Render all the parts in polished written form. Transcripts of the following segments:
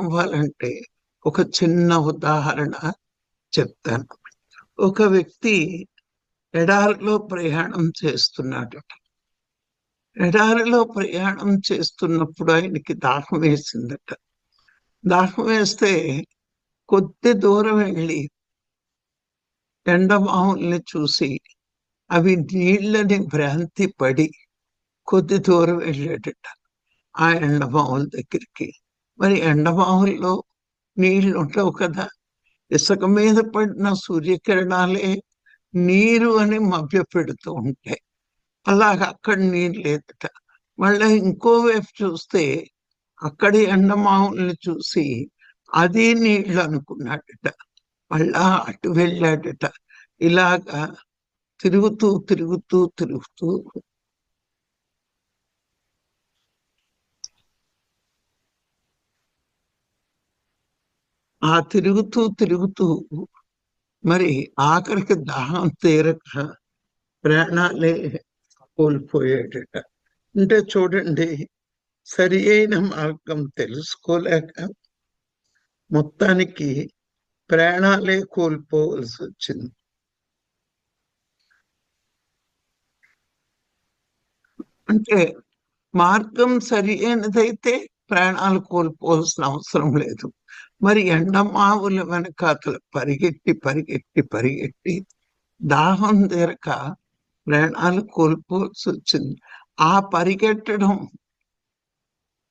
అవ్వాలంటే ఒక చిన్న ఉదాహరణ చెప్తాను. ఒక వ్యక్తి ఎడారిలో ప్రయాణం చేస్తున్నాడట. ఎడారిలో ప్రయాణం చేస్తున్నప్పుడు ఆయనకి దాహం వేసిందట. దాహం వేస్తే కొద్ది దూరం వెళ్ళి ఎండమావుల్ని చూసి అవి నీళ్ళని భ్రాంతి పడి కొద్ది దూరం వెళ్ళాడట ఆ ఎండమావుల దగ్గరికి. మరి ఎండమావుల్లో నీళ్లు ఉండవు కదా, ఇసుక మీద పడిన సూర్యకిరణాలే నీరు అని మభ్య పెడుతూ ఉంటాయి. అలాగ అక్కడ నీరు లేదట. మళ్ళీ ఇంకోవైపు చూస్తే అక్కడి ఎండమావుల్ని చూసి అది నీళ్ళు అనుకున్నాడట. మళ్ళా అటు వెళ్ళాడట. ఇలాగా తిరుగుతూ తిరుగుతూ తిరుగుతూ తిరుగుతూ తిరుగుతూ మరి ఆఖరికి దాహం తీరక ప్రాణాలే కోల్పోయాడట. అంటే చూడండి, సరి అయిన మార్గం తెలుసుకోలేక మొత్తానికి ప్రాణాలే కోల్పోవలసి వచ్చింది. అంటే మార్గం సరి అయినదైతే ప్రాణాలు కోల్పోవాల్సిన అవసరం లేదు. మరి ఎండమావుల వెనకాతల పరిగెట్టి పరిగెట్టి పరిగెట్టి దాహం తీరక ప్రాణాలు కోల్పోవాల్సి వచ్చింది. ఆ పరిగెట్టడం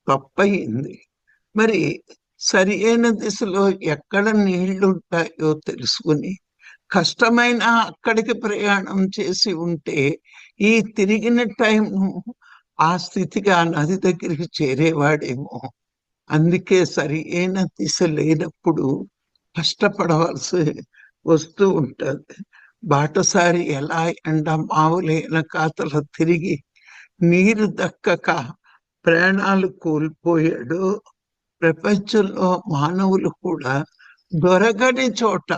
తప్పయింది. మరి సరి అయిన దిశలో ఎక్కడ నీళ్లుంటాయో తెలుసుకుని కష్టమైన అక్కడికి ప్రయాణం చేసి ఉంటే ఈ తిరిగిన టైం ఆ స్థితికి ఆ నది దగ్గరికి చేరేవాడేమో. అందుకే సరి అయిన దిశ లేనప్పుడు కష్టపడవలసి వస్తూ ఉంటుంది. బాటసారి ఎలా ఎండమావులైన కాతల తిరిగి నీరు దక్కక ప్రాణాలు కోల్పోయాడో, ప్రపంచంలో మానవులు కూడా దొరకని చోట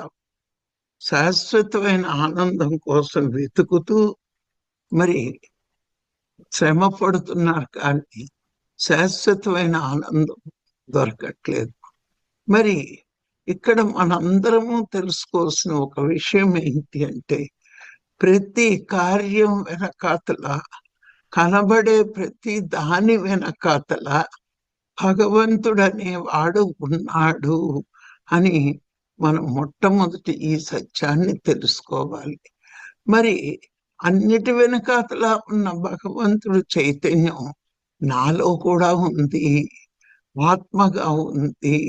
శాశ్వతమైన ఆనందం కోసం వెతుకుతూ మరి శ్రమ పడుతున్నారు, కానీ శాశ్వతమైన ఆనందం దొరకట్లేదు. మరి ఇక్కడ మనందరము తెలుసుకోవాల్సిన ఒక విషయం ఏంటి అంటే, ప్రతి కార్యం వెనకాతల, కనబడే ప్రతి దాని వెనకాతల భగవంతుడనేవాడు ఉన్నాడు అని మనం మొట్టమొదటి ఈ సత్యాన్ని తెలుసుకోవాలి. మరి అన్నిటి వెనకాతల ఉన్న భగవంతుడు చైతన్యం నాలో కూడా ఉంది, ఆత్మగా ఉంది.